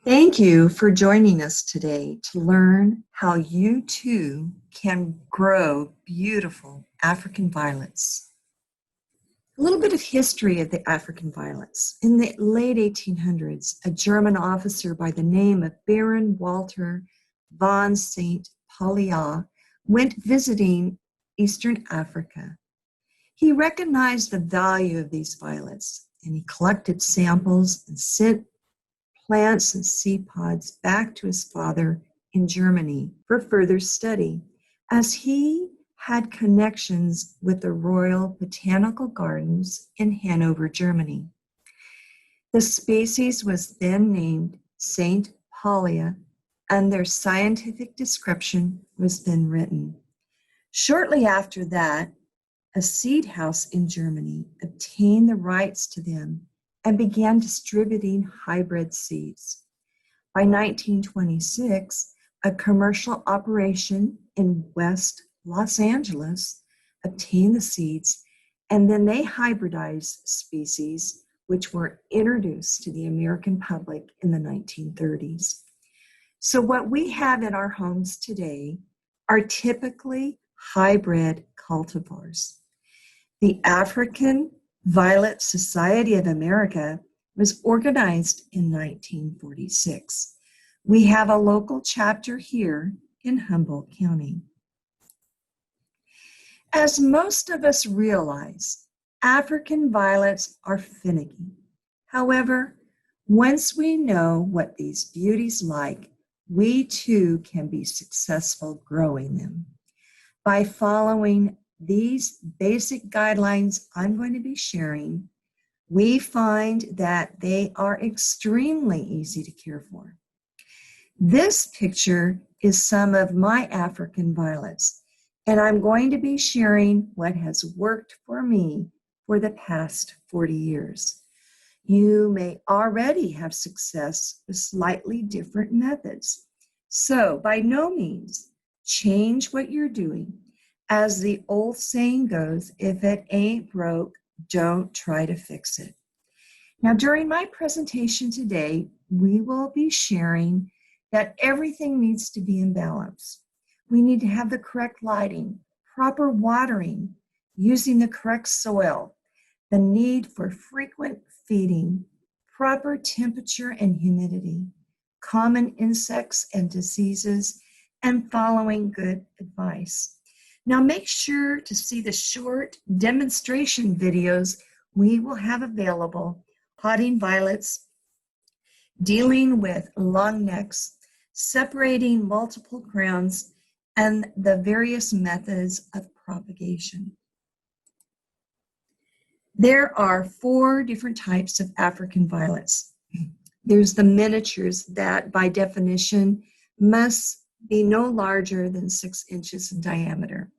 Thank you for joining us today to learn how you too can grow beautiful African violets. A little bit of history of the African violets. In the late 1800s, a German officer by the name of Baron Walter von St. Pauli went visiting Eastern Africa. He recognized the value of these violets and he collected samples and sent plants and seed pods back to his father in Germany for further study, as he had connections with the Royal Botanical Gardens in Hanover, Germany. The species was then named St. Paulia, and their scientific description was then written. Shortly after that, a seed house in Germany obtained the rights to them and began distributing hybrid seeds. By 1926, a commercial operation in West Los Angeles obtained the seeds, and then they hybridized species which were introduced to the American public in the 1930s. So what we have in our homes today are typically hybrid cultivars. The African Violet Society of America was organized in 1946. We have a local chapter here in Humboldt County. As most of us realize, African violets are finicky. However, once we know what these beauties like, we too can be successful growing them. By following these basic guidelines I'm going to be sharing, we find that they are extremely easy to care for. This picture is some of my African violets, and I'm going to be sharing what has worked for me for the past 40 years. You may already have success with slightly different methods. So by no means change what you're doing. As the old saying goes, if it ain't broke, don't try to fix it. Now, during my presentation today, we will be sharing that everything needs to be in balance. We need to have the correct lighting, proper watering, using the correct soil, the need for frequent feeding, proper temperature and humidity, common insects and diseases, and following good advice. Now make sure to see the short demonstration videos we will have available, potting violets, dealing with long necks, separating multiple crowns, and the various methods of propagation. There are 4 different types of African violets. There's the miniatures that by definition must be no larger than 6 inches in diameter.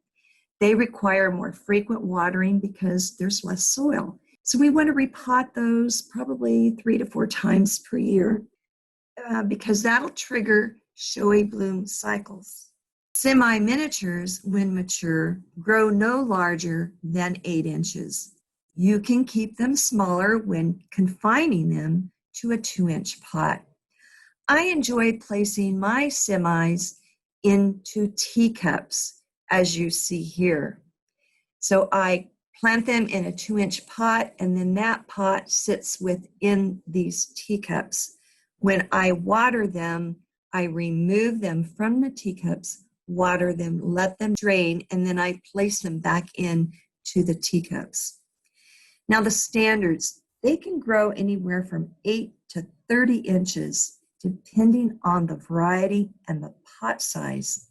They require more frequent watering because there's less soil. So we want to repot those probably 3 to 4 times per year because that'll trigger showy bloom cycles. Semi-miniatures, when mature, grow no larger than 8 inches. You can keep them smaller when confining them to a 2-inch pot. I enjoy placing my semis into teacups, as you see here. So I plant them in a 2-inch pot, and then that pot sits within these teacups. When I water them, I remove them from the teacups, water them, let them drain, and then I place them back into the teacups. Now the standards, they can grow anywhere from 8 to 30 inches, depending on the variety and the pot size.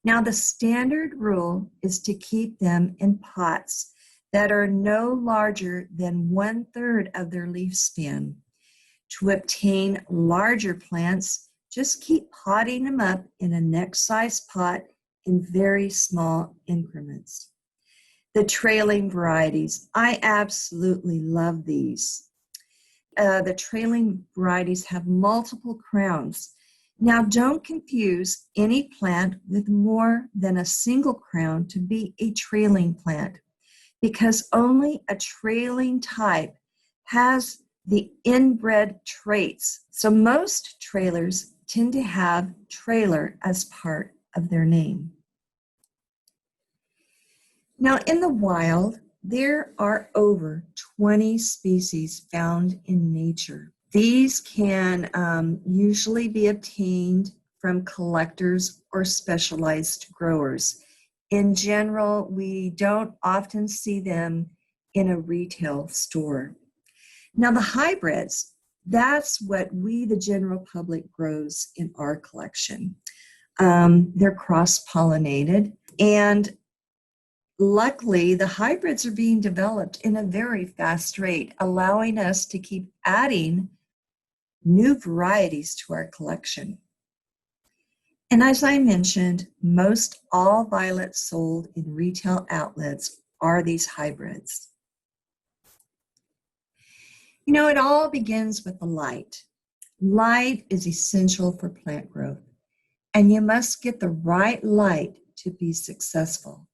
Now the standard rule is to keep them in pots that are no larger than 1/3 of their leaf span. To obtain larger plants, just keep potting them up in a neck-sized pot in very small increments. The trailing varieties, I absolutely love these. The trailing varieties have multiple crowns. Now don't confuse any plant with more than a single crown to be a trailing plant, because only a trailing type has the inbred traits. So most trailers tend to have trailer as part of their name. Now, in the wild, there are over 20 species found in nature. These can usually be obtained from collectors or specialized growers. In general, we don't often see them in a retail store. Now, the hybrids, that's what we, the general public, grows in our collection. They're cross-pollinated, and luckily, the hybrids are being developed in a very fast rate, allowing us to keep adding new varieties to our collection. And as I mentioned, most all violets sold in retail outlets are these hybrids. You know, it all begins with the light. Light is essential for plant growth, and you must get the right light to be successful.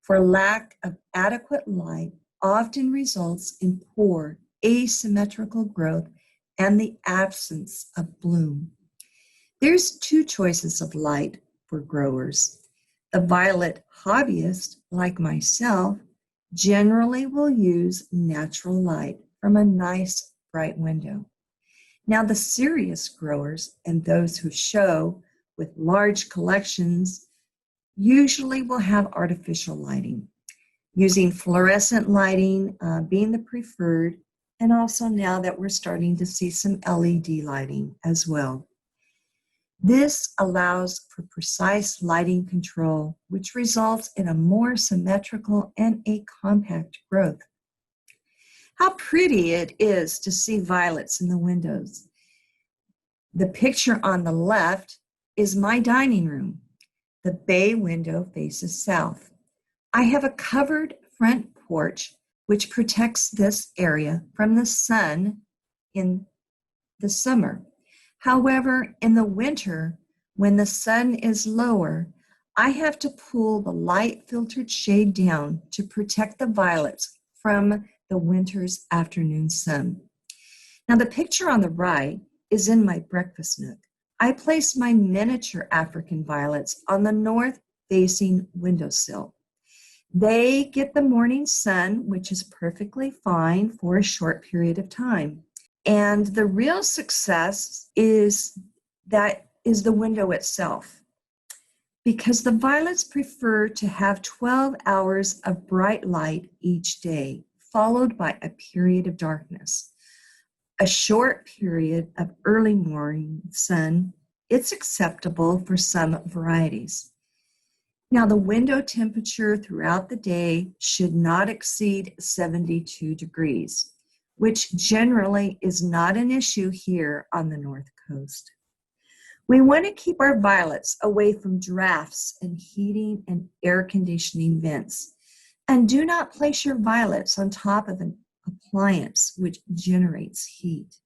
For lack of adequate light often results in poor asymmetrical growth and the absence of bloom. There's two choices of light for growers. The violet hobbyist, like myself, generally will use natural light from a nice bright window. Now, the serious growers and those who show with large collections usually will have artificial lighting, using fluorescent lighting being the preferred, and also now that we're starting to see some LED lighting as well. This allows for precise lighting control, which results in a more symmetrical and a compact growth. How pretty it is to see violets in the windows. The picture on the left is my dining room. The bay window faces south. I have a covered front porch which protects this area from the sun in the summer. However, in the winter, when the sun is lower, I have to pull the light-filtered shade down to protect the violets from the winter's afternoon sun. Now, the picture on the right is in my breakfast nook. I place my miniature African violets on the north-facing windowsill. They get the morning sun, which is perfectly fine for a short period of time. And the real success is the window itself, because the violets prefer to have 12 hours of bright light each day, followed by a period of darkness. A short period of early morning sun, it's acceptable for some varieties. Now, the window temperature throughout the day should not exceed 72 degrees, which generally is not an issue here on the North Coast. We want to keep our violets away from drafts and heating and air conditioning vents. And do not place your violets on top of an appliance which generates heat.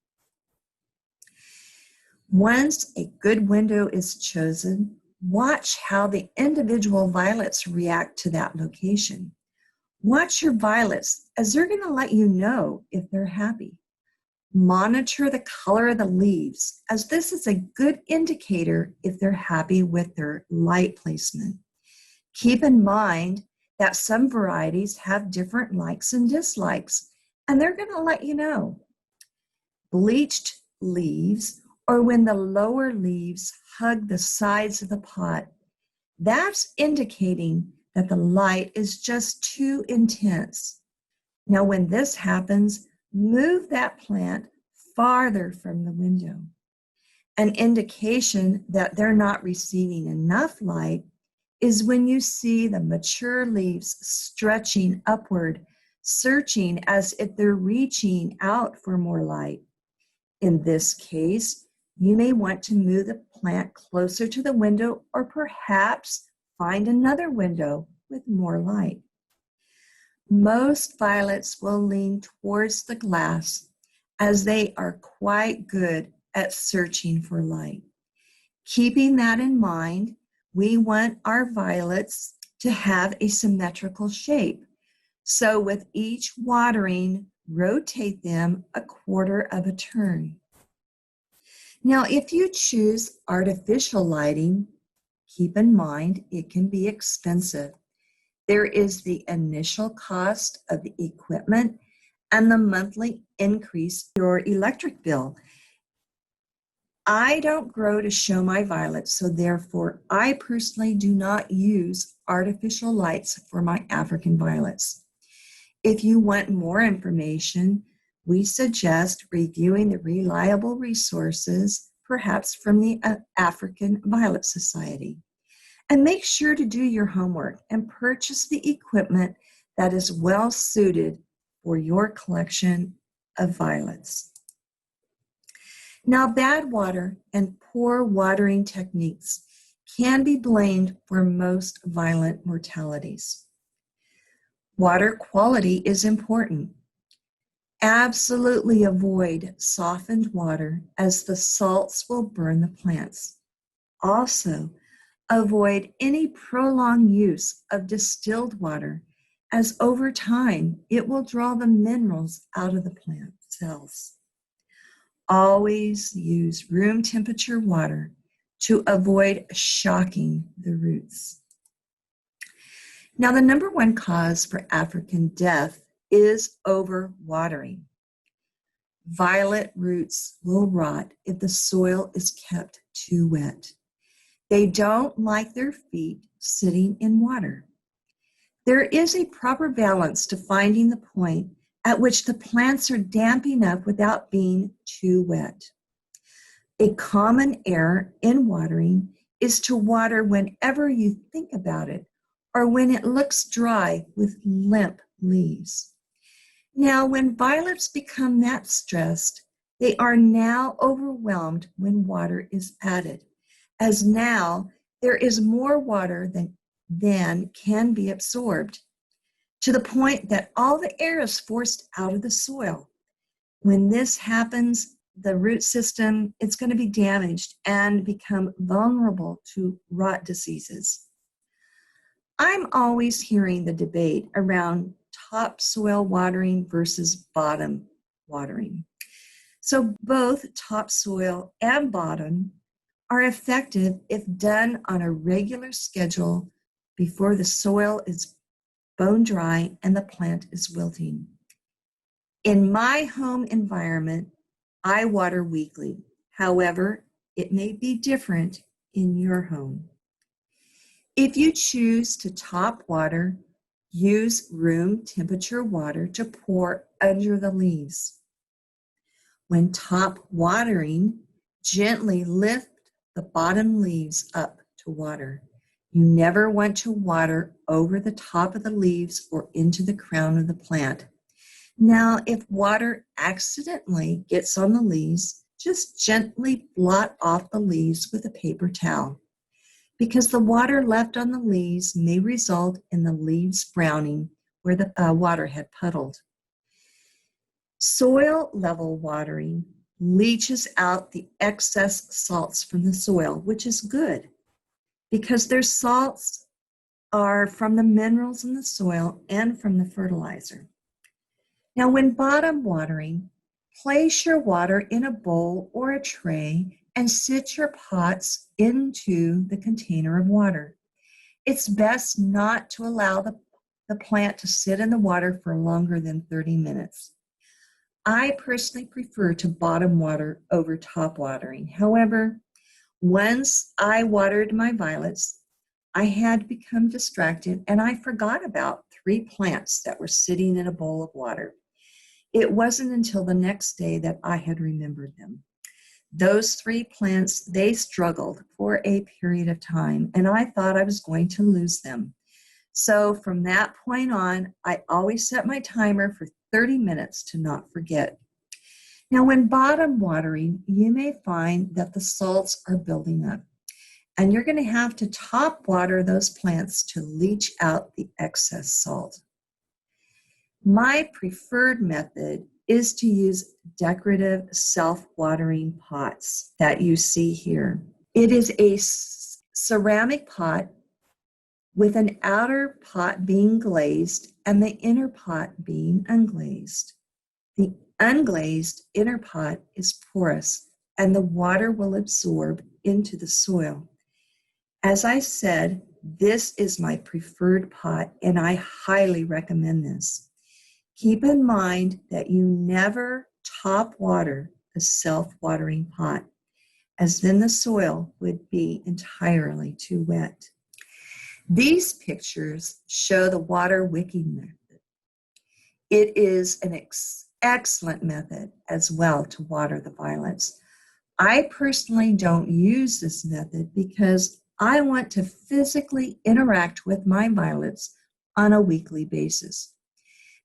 Once a good window is chosen, watch how the individual violets react to that location. Watch your violets as they're going to let you know if they're happy. Monitor the color of the leaves, as this is a good indicator if they're happy with their light placement. Keep in mind that some varieties have different likes and dislikes, and they're going to let you know. Bleached leaves, or when the lower leaves hug the sides of the pot, that's indicating that the light is just too intense. Now, when this happens, move that plant farther from the window. An indication that they're not receiving enough light is when you see the mature leaves stretching upward, searching as if they're reaching out for more light. In this case, you may want to move the plant closer to the window, or perhaps find another window with more light. Most violets will lean towards the glass, as they are quite good at searching for light. Keeping that in mind, we want our violets to have a symmetrical shape. So with each watering, rotate them a quarter of a turn. Now, if you choose artificial lighting, keep in mind it can be expensive. There is the initial cost of the equipment and the monthly increase in your electric bill. I don't grow to show my violets, so therefore I personally do not use artificial lights for my African violets. If you want more information, we suggest reviewing the reliable resources, perhaps from the African Violet Society. And make sure to do your homework and purchase the equipment that is well suited for your collection of violets. Now, bad water and poor watering techniques can be blamed for most violent mortalities. Water quality is important. Absolutely avoid softened water, as the salts will burn the plants. Also, avoid any prolonged use of distilled water, as over time it will draw the minerals out of the plant cells. Always use room temperature water to avoid shocking the roots. Now, the number one cause for African death is overwatering. Violet roots will rot if the soil is kept too wet. They don't like their feet sitting in water. There is a proper balance to finding the point at which the plants are damp enough without being too wet. A common error in watering is to water whenever you think about it, or when it looks dry with limp leaves. Now, when violets become that stressed, they are now overwhelmed when water is added, as now there is more water than can be absorbed, to the point that all the air is forced out of the soil. When this happens, the root system, it's going to be damaged and become vulnerable to rot diseases. I'm always hearing the debate around topsoil watering versus bottom watering. So both topsoil and bottom are effective if done on a regular schedule before the soil is bone dry and the plant is wilting. In my home environment, I water weekly. However, it may be different in your home. If you choose to top water, use room temperature water to pour under the leaves. When top watering, gently lift the bottom leaves up to water. You never want to water over the top of the leaves or into the crown of the plant. Now, if water accidentally gets on the leaves, just gently blot off the leaves with a paper towel, because the water left on the leaves may result in the leaves browning where the water had puddled. Soil level watering leaches out the excess salts from the soil, which is good, because their salts are from the minerals in the soil and from the fertilizer. Now, when bottom watering, place your water in a bowl or a tray and sit your pots into the container of water. It's best not to allow the plant to sit in the water for longer than 30 minutes. I personally prefer to bottom water over top watering. However, once I watered my violets, I had become distracted and I forgot about 3 plants that were sitting in a bowl of water. It wasn't until the next day that I had remembered them. Those 3 plants, they struggled for a period of time, and I thought I was going to lose them. So from that point on, I always set my timer for 30 minutes to not forget. Now, when bottom watering, you may find that the salts are building up, and you're going to have to top water those plants to leach out the excess salt. My preferred method is to use decorative self-watering pots that you see here. It is a ceramic pot with an outer pot being glazed and the inner pot being unglazed. The unglazed inner pot is porous and the water will absorb into the soil. As I said, this is my preferred pot and I highly recommend this. Keep in mind that you never top water a self-watering pot, as then the soil would be entirely too wet. These pictures show the water wicking method. It is an excellent method as well to water the violets. I personally don't use this method because I want to physically interact with my violets on a weekly basis.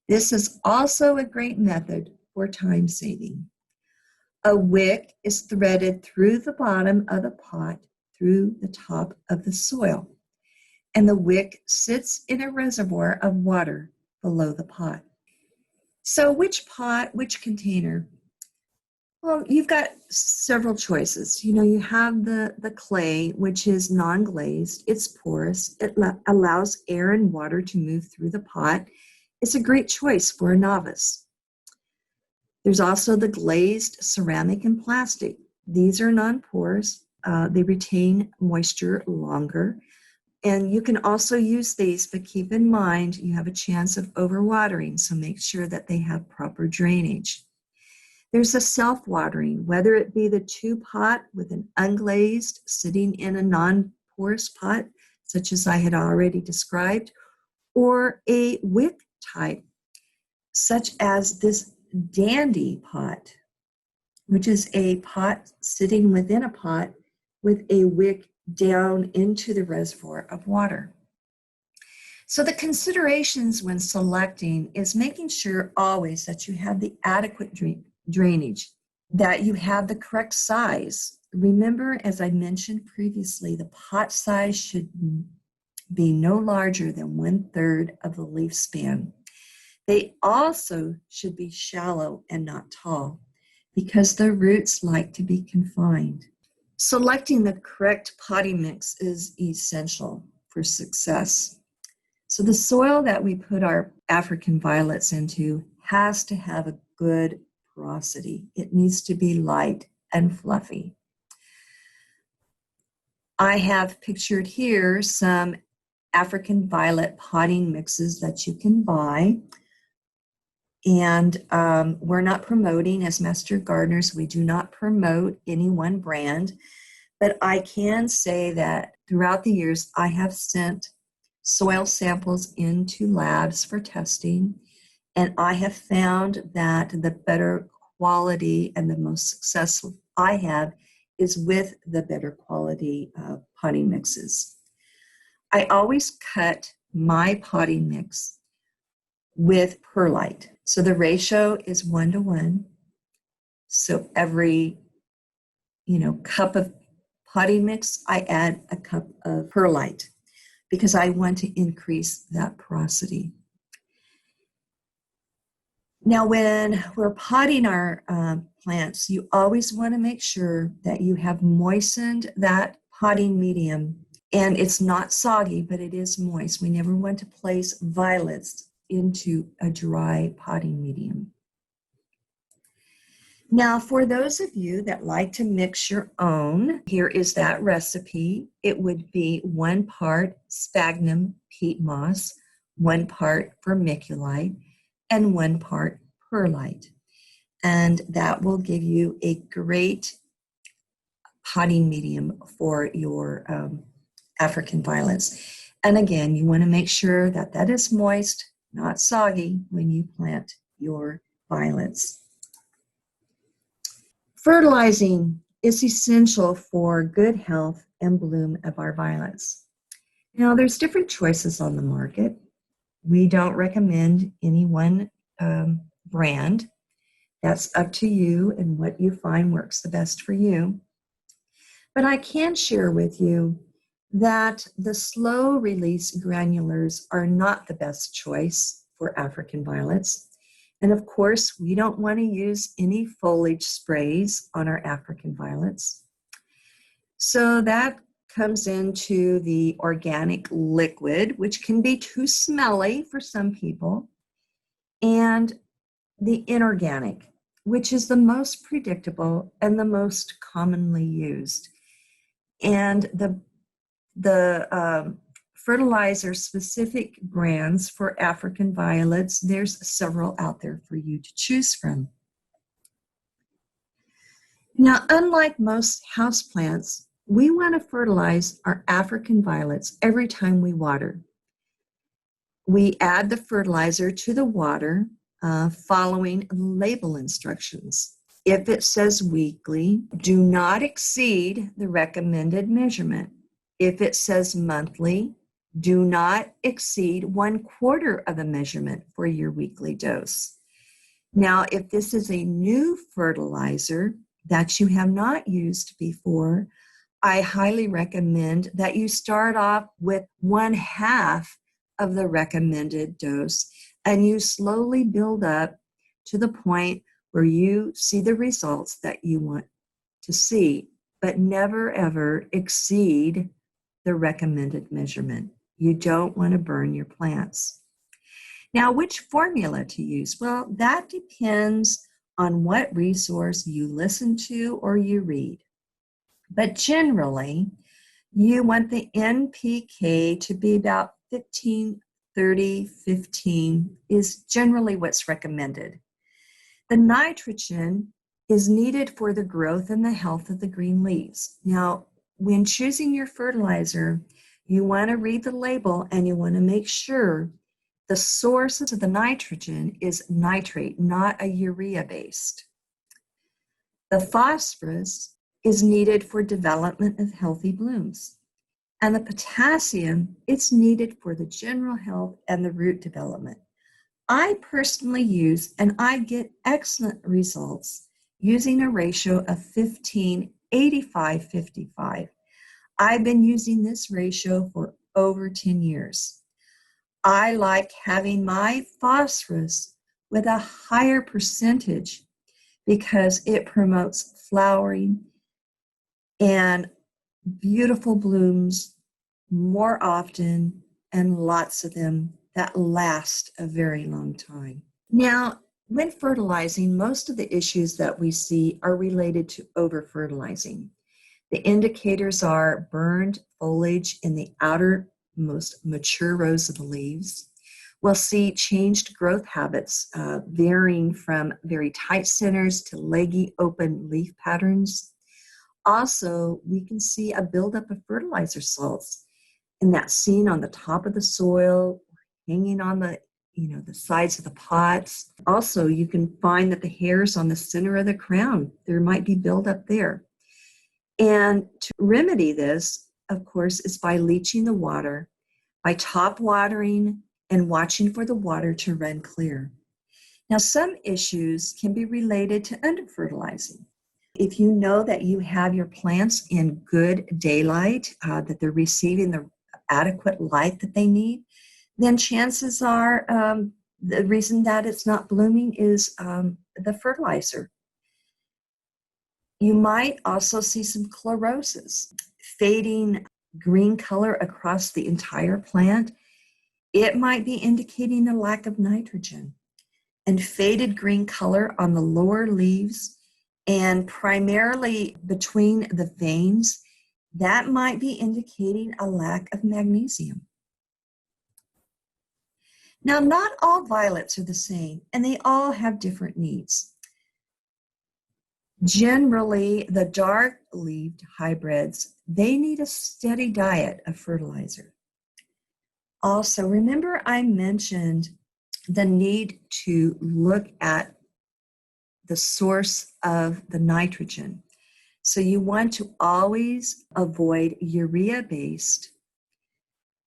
This is also a great method for time saving. A wick is threaded through the bottom of the pot through the top of the soil, and the wick sits in a reservoir of water below the pot. So which pot, which container? Well, you've got several choices. You have the clay, which is non-glazed. It's porous. It allows air and water to move through the pot. It's a great choice for a novice. There's also the glazed ceramic and plastic. These are non-porous. They retain moisture longer. And you can also use these, but keep in mind you have a chance of overwatering, so make sure that they have proper drainage. There's a self-watering, whether it be the two-pot with an unglazed sitting in a non-porous pot, such as I had already described, or a wick type, such as this dandy pot, which is a pot sitting within a pot with a wick down into the reservoir of water. So the considerations when selecting is making sure always that you have the adequate drainage, that you have the correct size. Remember, as I mentioned previously, the pot size should be no larger than 1/3 of the leaf span. They also should be shallow and not tall because the roots like to be confined. Selecting the correct potting mix is essential for success. So the soil that we put our African violets into has to have a good porosity. It needs to be light and fluffy. I have pictured here some African violet potting mixes that you can buy. And we're not promoting, as Master Gardeners, we do not promote any one brand, but I can say that throughout the years, I have sent soil samples into labs for testing, and I have found that the better quality and the most successful I have is with the better quality potting mixes. I always cut my potting mix with perlite. So the ratio is 1:1. So every, cup of potting mix, I add a cup of perlite because I want to increase that porosity. Now, when we're potting our plants, you always want to make sure that you have moistened that potting medium and it's not soggy, but it is moist. We never want to place violets into a dry potting medium. Now, for those of you that like to mix your own, here is that recipe. It would be 1 part sphagnum peat moss, 1 part vermiculite, and 1 part perlite. And that will give you a great potting medium for your African violets. And again, you want to make sure that that is moist, not soggy when you plant your violets. Fertilizing is essential for good health and bloom of our violets. Now, there's different choices on the market. We don't recommend any one brand. That's up to you and what you find works the best for you. But I can share with you that the slow release granulars are not the best choice for African violets. And of course, we don't want to use any foliage sprays on our African violets. So that comes into the organic liquid, which can be too smelly for some people. And the inorganic, which is the most predictable and the most commonly used. And the fertilizer specific brands for African violets, there's several out there for you to choose from. Now, unlike most houseplants, we want to fertilize our African violets every time we water. We add the fertilizer to the water following label instructions. If it says weekly, do not exceed the recommended measurement. If it says monthly, do not exceed 1/4 of the measurement for your weekly dose. Now, if this is a new fertilizer that you have not used before, I highly recommend that you start off with 1/2 of the recommended dose and you slowly build up to the point where you see the results that you want to see, but never ever exceed the recommended measurement. You don't want to burn your plants. Now, which formula to use? Well, that depends on what resource you listen to or you read. But generally, you want the NPK to be about 15, 30, 15 is generally what's recommended. The nitrogen is needed for the growth and the health of the green leaves. Now, when choosing your fertilizer, you want to read the label and you want to make sure the source of the nitrogen is nitrate, not a urea-based. The phosphorus is needed for development of healthy blooms. And the potassium, it's needed for the general health and the root development. I personally use, and I get excellent results, using a ratio of 15, 85, 55. I've been using this ratio for over 10 years. I like having my phosphorus with a higher percentage because it promotes flowering and beautiful blooms more often and lots of them that last a very long time. Now, when fertilizing, most of the issues that we see are related to over-fertilizing. The indicators are burned foliage in the outermost mature rows of the leaves. We'll see changed growth habits varying from very tight centers to leggy open leaf patterns. Also, we can see a buildup of fertilizer salts, and that's seen on the top of the soil, hanging on the sides of the pots. Also, you can find that the hairs on the center of the crown, there might be buildup there. And to remedy this, of course, is by leaching the water, by top watering and watching for the water to run clear. Now, some issues can be related to under-fertilizing. If you know that you have your plants in good daylight, that they're receiving the adequate light that they need, then chances are the reason that it's not blooming is the fertilizer. You might also see some chlorosis, fading green color across the entire plant. It might be indicating a lack of nitrogen. And faded green color on the lower leaves and primarily between the veins, that might be indicating a lack of magnesium. Now, not all violets are the same, and they all have different needs. Generally, the dark-leaved hybrids, they need a steady diet of fertilizer. Also, remember I mentioned the need to look at the source of the nitrogen. So you want to always avoid urea-based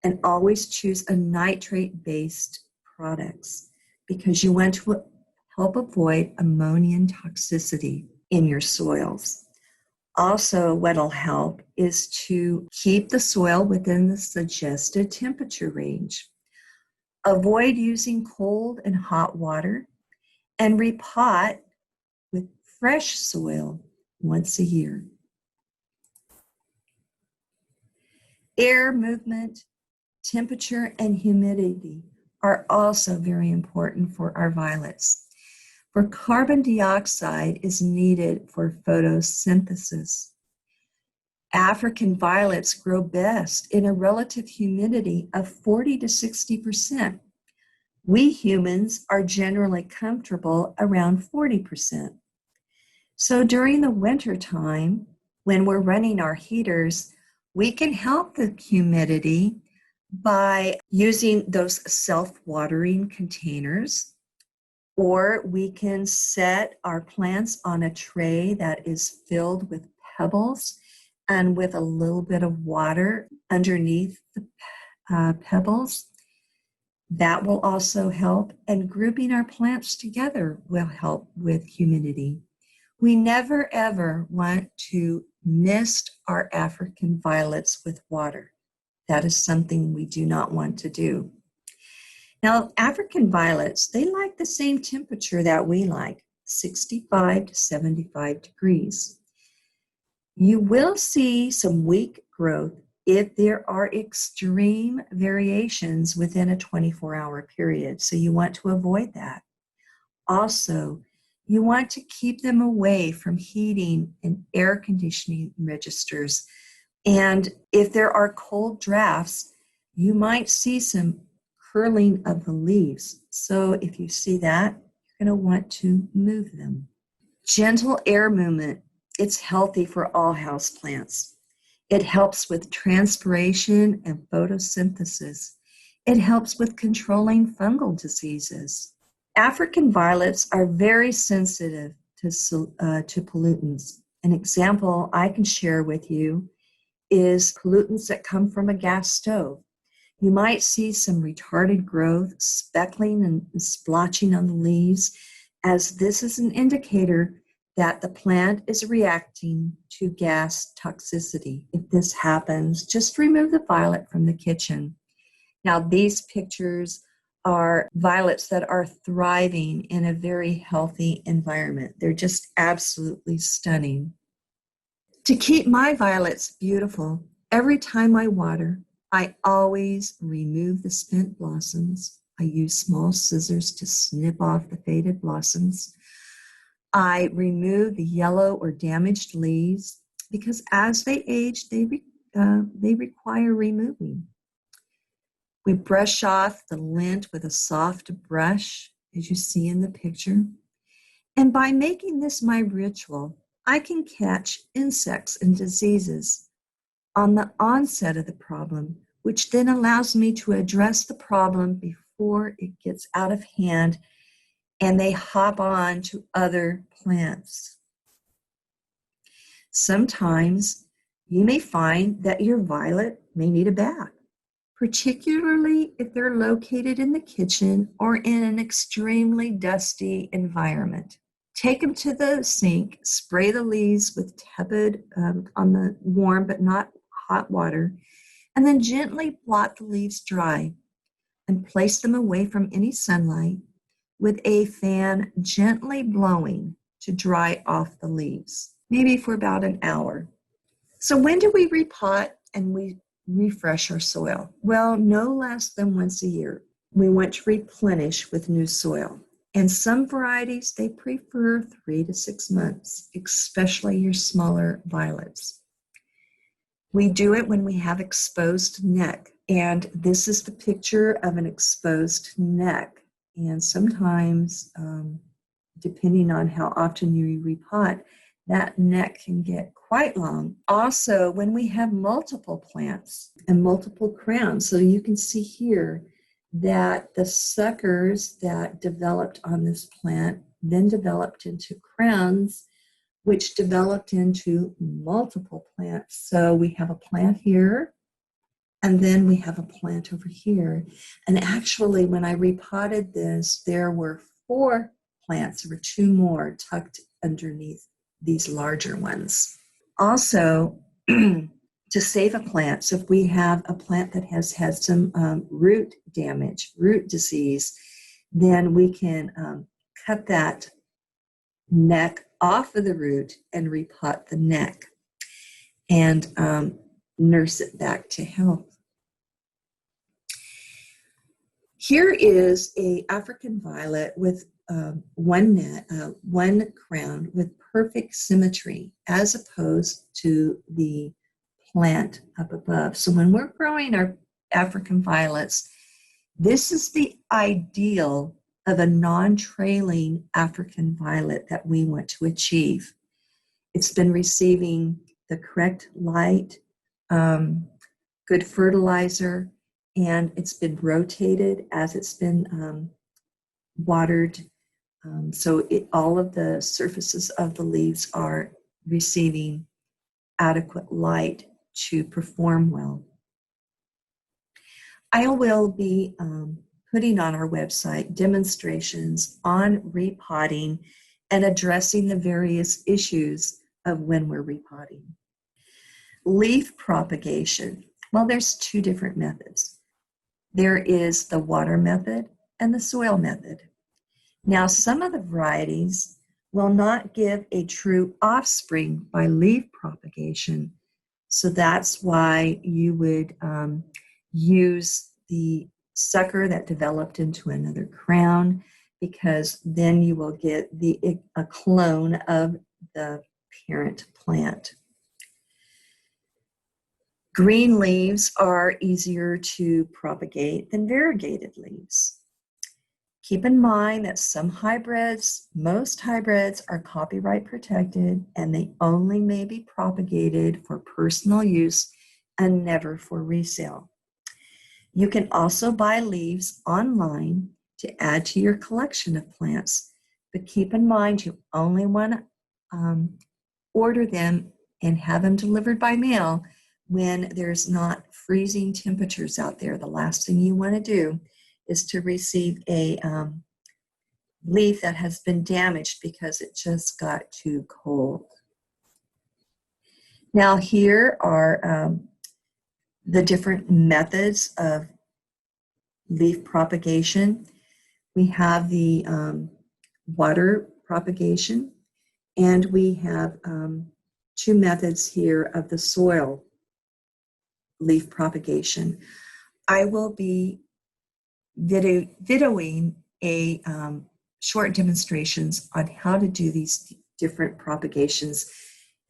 and always choose a nitrate-based products because you want to help avoid ammonium toxicity in your soils. Also, what'll help is to keep the soil within the suggested temperature range. Avoid using cold and hot water and repot with fresh soil once a year. Air movement, temperature, and humidity are also very important for our violets. for carbon dioxide is needed for photosynthesis. African violets grow best in a relative humidity of 40 to 60%. We humans are generally comfortable around 40%. So during the winter time, when we're running our heaters, we can help the humidity by using those self-watering containers, or we can set our plants on a tray that is filled with pebbles and with a little bit of water underneath the pebbles. That will also help, and grouping our plants together will help with humidity. We never ever want to mist our African violets with water. That is something we do not want to do. Now, African violets, they like the same temperature that we like, 65 to 75 degrees. You will see some weak growth if there are extreme variations within a 24-hour period, so you want to avoid that. Also, you want to keep them away from heating and air conditioning registers. And if there are cold drafts, you might see some curling of the leaves. So if you see that, you're going to want to move them. Gentle air movement, it's healthy for all houseplants. It helps with transpiration and photosynthesis. It helps with controlling fungal diseases. African violets are very sensitive to pollutants. An example I can share with you is pollutants that come from a gas stove. You might see some retarded growth, speckling and splotching on the leaves, as this is an indicator that the plant is reacting to gas toxicity. If this happens, just remove the violet from the kitchen. Now, these pictures are violets that are thriving in a very healthy environment. They're just absolutely stunning. To keep my violets beautiful, every time I water, I always remove the spent blossoms. I use small scissors to snip off the faded blossoms. I remove the yellow or damaged leaves because as they age, they require removing. We brush off the lint with a soft brush, as you see in the picture. And by making this my ritual, I can catch insects and diseases on the onset of the problem, which then allows me to address the problem before it gets out of hand and they hop on to other plants. Sometimes you may find that your violet may need a bath, particularly if they're located in the kitchen or in an extremely dusty environment. Take them to the sink, spray the leaves with tepid on the warm but not hot water, and then gently blot the leaves dry and place them away from any sunlight with a fan gently blowing to dry off the leaves, maybe for about an hour. So when do we repot and we refresh our soil? Well, no less than once a year. We want to replenish with new soil. And some varieties, they prefer 3 to 6 months, especially your smaller violets. We do it when we have exposed neck. And this is the picture of an exposed neck. And sometimes, depending on how often you repot, that neck can get quite long. Also, when we have multiple plants and multiple crowns, so you can see here that the suckers that developed on this plant then developed into crowns, which developed into multiple plants. So we have a plant here, and then we have a plant over here. And actually, when I repotted this, there were 4 plants. There were 2 more tucked underneath these larger ones. Also, to save a plant, so if we have a plant that has had some root damage, root disease, then we can cut that neck off of the root and repot the neck and nurse it back to health. Here is an African violet with one net, one crown with perfect symmetry, as opposed to the plant up above. So when we're growing our African violets, this is the ideal of a non-trailing African violet that we want to achieve. It's been receiving the correct light, good fertilizer, and it's been rotated as it's been watered. So all of the surfaces of the leaves are receiving adequate light to perform well. I will be putting on our website demonstrations on repotting and addressing the various issues of when we're repotting. Leaf propagation. Well, there's two different methods. There is the water method and the soil method. Now, some of the varieties will not give a true offspring by leaf propagation. So that's why you would use the sucker that developed into another crown, because then you will get a clone of the parent plant. Green leaves are easier to propagate than variegated leaves. Keep in mind that most hybrids are copyright protected, and they only may be propagated for personal use and never for resale. You can also buy leaves online to add to your collection of plants, but keep in mind you only want to order them and have them delivered by mail when there's not freezing temperatures out there. The last thing you want to do is to receive a leaf that has been damaged because it just got too cold. Now here are the different methods of leaf propagation. We have the water propagation, and we have two methods here of the soil leaf propagation. I will be videoing a short demonstrations on how to do these different propagations,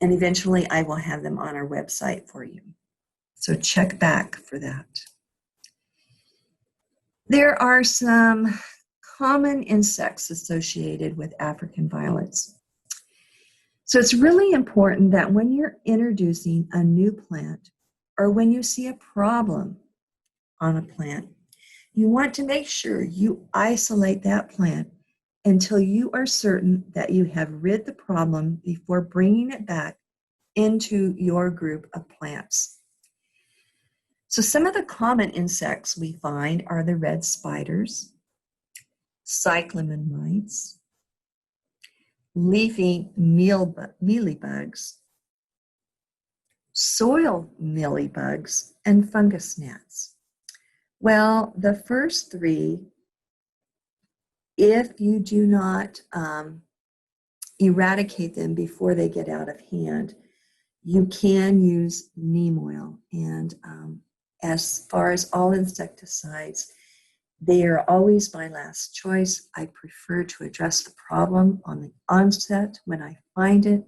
and eventually I will have them on our website for you. So check back for that. There are some common insects associated with African violets. So it's really important that when you're introducing a new plant, or when you see a problem on a plant, you want to make sure you isolate that plant until you are certain that you have rid the problem before bringing it back into your group of plants. So some of the common insects we find are the red spiders, cyclamen mites, leafy mealybugs, soil mealybugs, and fungus gnats. Well, the first three, if you do not eradicate them before they get out of hand, you can use neem oil. And as far as all insecticides, they are always my last choice. I prefer to address the problem on the onset when I find it,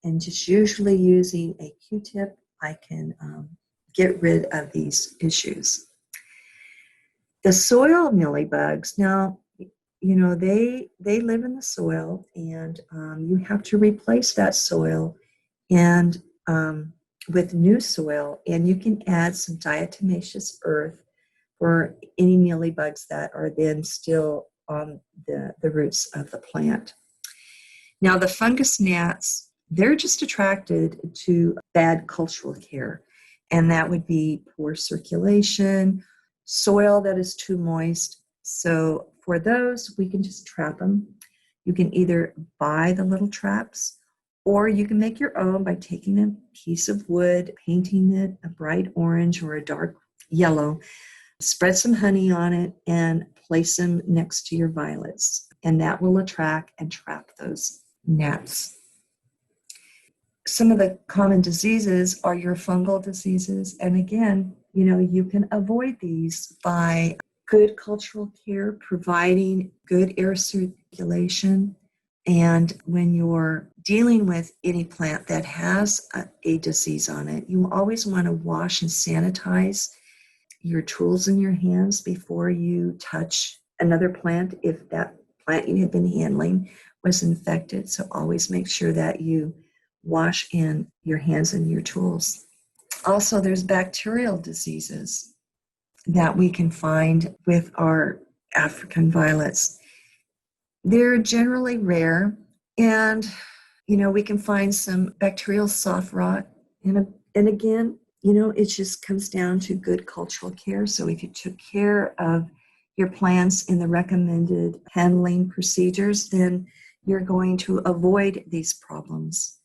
and just usually using a Q-tip, I can get rid of these issues. The soil mealybugs, now, you know, they live in the soil, and you have to replace that soil and with new soil, and you can add some diatomaceous earth for any mealybugs that are then still on the roots of the plant. Now the fungus gnats, they're just attracted to bad cultural care, and that would be poor circulation, soil that is too moist. So for those, we can just trap them. You can either buy the little traps, or you can make your own by taking a piece of wood, painting it a bright orange or a dark yellow, spread some honey on it, and place them next to your violets. And that will attract and trap those gnats. Some of the common diseases are your fungal diseases. And again, you know, you can avoid these by good cultural care, providing good air inoculation. And when you're dealing with any plant that has a disease on it, you always want to wash and sanitize your tools in your hands before you touch another plant if that plant you have been handling was infected. So always make sure that you wash in your hands and your tools. Also, there's bacterial diseases that we can find with our African violets. They're generally rare, and we can find some bacterial soft rot. And again, it just comes down to good cultural care. So if you took care of your plants in the recommended handling procedures, then you're going to avoid these problems.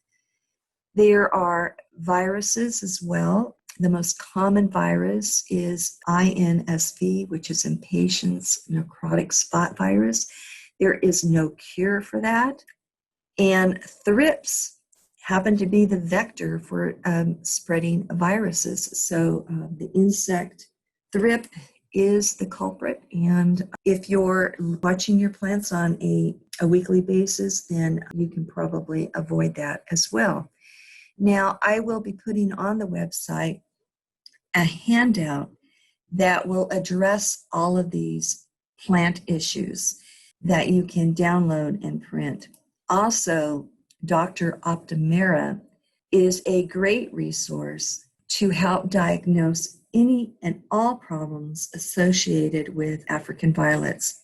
There are viruses as well. The most common virus is INSV, which is impatiens necrotic spot virus. There is no cure for that. And thrips happen to be the vector for spreading viruses. So the insect thrip is the culprit. And if you're watching your plants on a weekly basis, then you can probably avoid that as well. Now, I will be putting on the website a handout that will address all of these plant issues that you can download and print. Also, Dr. Optimera is a great resource to help diagnose any and all problems associated with African violets.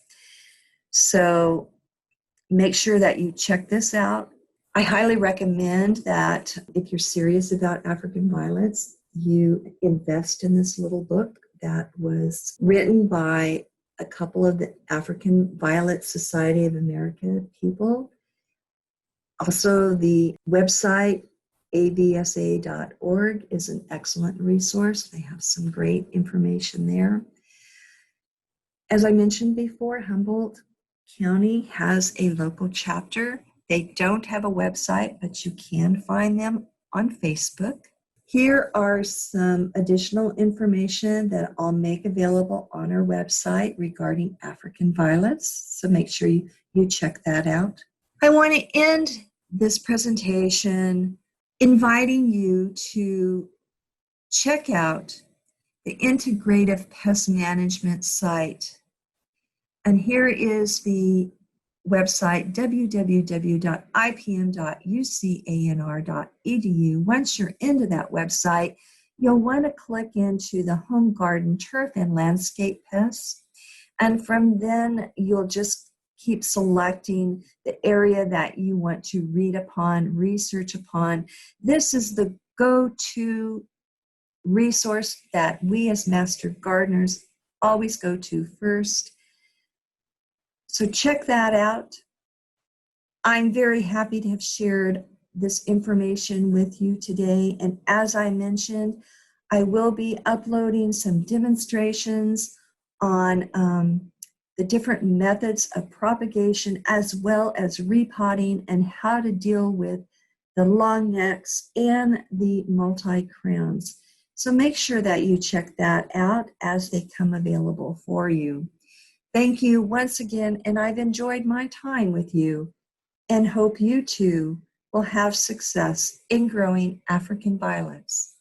So make sure that you check this out. I highly recommend that if you're serious about African violets, you invest in this little book that was written by a couple of the African Violet Society of America people. Also, the website avsa.org is an excellent resource. They have some great information there. As I mentioned before, Humboldt County has a local chapter. They don't have a website, but you can find them on Facebook. Here are some additional information that I'll make available on our website regarding African violets, so make sure you check that out. I want to end this presentation inviting you to check out the Integrative Pest Management site. And here is the website, www.ipm.ucanr.edu. Once you're into that website, you'll want to click into the home garden, turf, and landscape pests. And from then, you'll just keep selecting the area that you want to read upon, research upon. This is the go-to resource that we as master gardeners always go to first. So check that out. I'm very happy to have shared this information with you today. And as I mentioned, I will be uploading some demonstrations on the different methods of propagation, as well as repotting and how to deal with the long necks and the multi-crowns. So make sure that you check that out as they come available for you. Thank you once again, and I've enjoyed my time with you and hope you too will have success in growing African violets.